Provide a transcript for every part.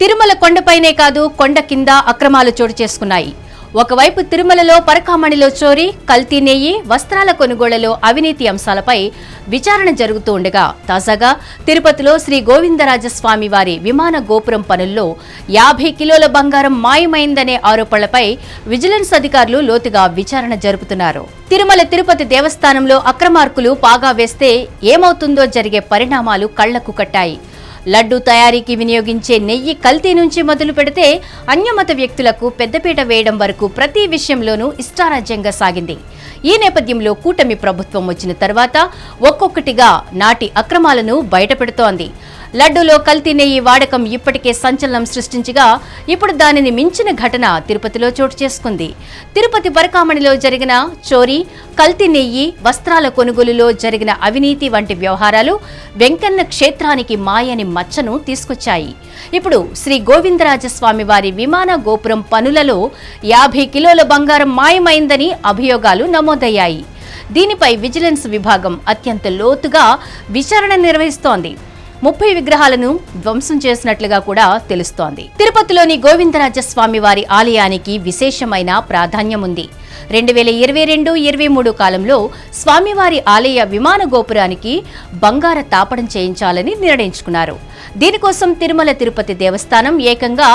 తిరుమల కొండపైనే కాదు కొండ కింద అక్రమాలు చోటు చేసుకున్నాయి. ఒకవైపు తిరుమలలో పరకామణిలో చోరీ, కల్తీ నెయ్యి, వస్త్రాల కొనుగోళ్లలో అవినీతి అంశాలపై విచారణ జరుగుతూ ఉండగా తాజాగా తిరుపతిలో శ్రీ గోవిందరాజస్వామి వారి విమాన గోపురం పనుల్లో 50 కిలోల బంగారం మాయమైందనే ఆరోపణలపై విజిలెన్స్ అధికారులు లోతుగా విచారణ జరుపుతున్నారు. తిరుమల తిరుపతి దేవస్థానంలో అక్రమార్కులు పాగా వేస్తే ఏమవుతుందో జరిగే పరిణామాలు కళ్లకు కట్టాయి. లడ్డూ తయారీకి వినియోగించే నెయ్యి కల్తీ నుంచి మొదలు పెడితే అన్యమత వ్యక్తులకు పెద్దపీట వేయడం వరకు ప్రతి విషయంలోనూ ఇష్టారాజ్యంగా సాగింది. ఈ నేపథ్యంలో కూటమి ప్రభుత్వం వచ్చిన తర్వాత ఒక్కొక్కటిగా నాటి అక్రమాలను బయటపెడుతోంది. లడ్డూలో కల్తీ నెయ్యి వాడకం ఇప్పటికే సంచలనం సృష్టించగా ఇప్పుడు దానిని మించిన ఘటన తిరుపతిలో చోటు చేసుకుంది. తిరుపతి పరకామణిలో జరిగిన చోరీ, కల్తీ నెయ్యి, వస్త్రాల కొనుగోలులో జరిగిన అవినీతి వంటి వ్యవహారాలు వెంకన్న క్షేత్రానికి మాయని మచ్చను తీసుకొచ్చాయి. ఇప్పుడు శ్రీ గోవిందరాజస్వామి వారి విమాన గోపురం పనులలో 50 కిలోల బంగారం మాయమైందని అభియోగాలు నమోదయ్యాయి. దీనిపై విజిలెన్స్ విభాగం అత్యంత లోతుగా విచారణ నిర్వహిస్తోంది. 30 విగ్రహాలను ధ్వంసం చేసినట్లుగా కూడా తెలుస్తోంది. తిరుపతిలోని గోవిందరాజస్వామి వారి ఆలయానికి విశేషమైన ప్రాధాన్యం ఉంది. 2022-23 కాలంలో స్వామివారి ఆలయ విమాన గోపురానికి బంగార తాపడం చేయించాలని నిర్ణయించుకున్నారు. దీనికోసం తిరుమల తిరుపతి దేవస్థానం ఏకంగా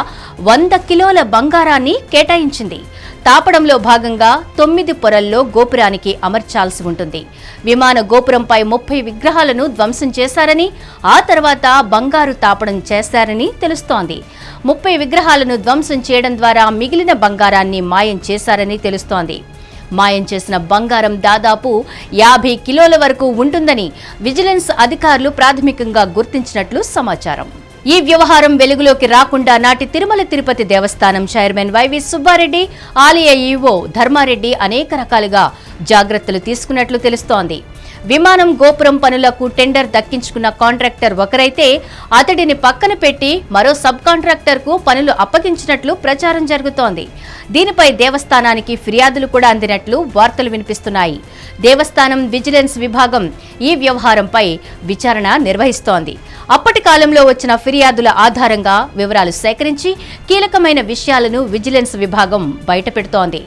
100 కిలోల బంగారాన్ని కేటాయించింది. తాపడంలో భాగంగా 9 పొరల్లో గోపురానికి అమర్చాల్సి ఉంటుంది. విమాన గోపురంపై 30 విగ్రహాలను ధ్వంసం చేశారని, ఆ తర్వాత బంగారు తాపడం చేశారని తెలుస్తోంది. 30 విగ్రహాలను ధ్వంసం చేయడం ద్వారా మిగిలిన బంగారాన్ని మాయం చేశారని తెలుస్తోంది. మాయం చేసిన బంగారం దాదాపు 50 కిలోల వరకు ఉంటుందని విజిలెన్స్ అధికారులు ప్రాథమికంగా గుర్తించినట్లు సమాచారం. ఈ వ్యవహారం వెలుగులోకి రాకుండా నాటి తిరుమల తిరుపతి దేవస్థానం చైర్మన్ వైవి సుబ్బారెడ్డి, ఆలయ ఈవో ధర్మారెడ్డి అనేక రకాలుగా జాగ్రత్తలు తీసుకున్నట్లు తెలుస్తోంది. విమానం గోపురం పనులకు టెండర్ దక్కించుకున్న కాంట్రాక్టర్ ఒకరైతే అతడిని పక్కన పెట్టి మరో సబ్ కాంట్రాక్టర్ కు పనులు అప్పగించినట్లు ప్రచారం జరుగుతోంది. దీనిపై దేవస్థానానికి ఫిర్యాదులు కూడా అందినట్లు వార్తలు వినిపిస్తున్నాయి. దేవస్థానం విజిలెన్స్ విభాగం ఈ వ్యవహారంపై విచారణ నిర్వహిస్తోంది. అప్పటి కాలంలో వచ్చిన ఫిర్యాదుల ఆధారంగా వివరాలు సేకరించి కీలకమైన విషయాలను విజిలెన్స్ విభాగం బయటపెడుతోంది.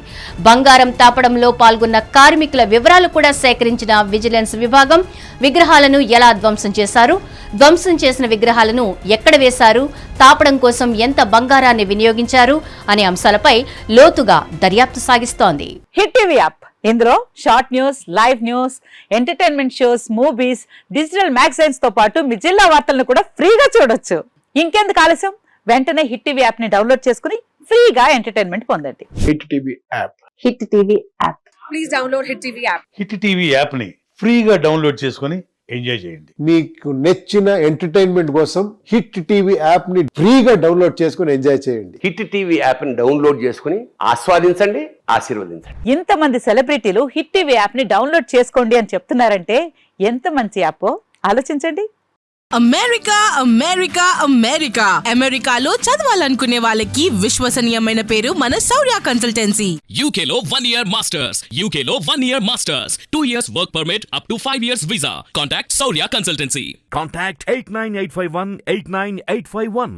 బంగారం తాపడంలో పాల్గొన్న కార్మికుల వివరాలు కూడా సేకరించిన విజిలెన్స్ విభాగం విగ్రహాలను ఎలా ధ్వంసం చేశారు, ధ్వంసం చేసిన విగ్రహాలను ఎక్కడ వేశారు, తాపడం కోసం ఎంత బంగారాన్ని వినియోగించారు అనే అంశాలపై లోతుగా దర్యాప్తు సాగిస్తోంది. హిట్ టీవీ యాప్, ఇందులో short news, live news, entertainment shows, movies, digital magazines తో పాటు మీ జిల్లా వార్తలను కూడా ఫ్రీగా చూడొచ్చు. ఇంకెందుకు ఆలస్యం, వెంటనే హిట్ టీవీ యాప్ ని డౌన్లోడ్ చేసుకుని ఫ్రీగా ఎంటర్టైన్మెంట్ పొందండి. Hit TV app. Hit TV app. Please download hit TV app. Hit TV app ని ఫ్రీగా డౌన్లోడ్ చేసుకుని ఎంజాయ్ చేయండి. మీకు నచ్చిన ఎంటర్టైన్మెంట్ కోసం హిట్ టీవీ యాప్ ని ఫ్రీగా డౌన్లోడ్ చేసుకుని ఎంజాయ్ చేయండి. హిట్ టీవీ యాప్ ని డౌన్లోడ్ చేసుకుని ఆస్వాదించండి, ఆశీర్వదించండి. ఇంతమంది సెలబ్రిటీలు హిట్ టీవీ యాప్ ని డౌన్లోడ్ చేసుకోండి అని చెప్తున్నారంటే ఎంత మంచి యాప్ ఆలోచించండి. అమెరికా అమెరికా అమెరికా అమెరికాలో చదవాలనుకునే వాళ్ళకి విశ్వసనీయమైన పేరు మన శౌర్య కన్సల్టెన్సీ. UK లో 1 year masters, UK లో 1 year masters, 2 years work permit up to 5 years visa. Contact Saurya Consultancy. Contact 89851 89851.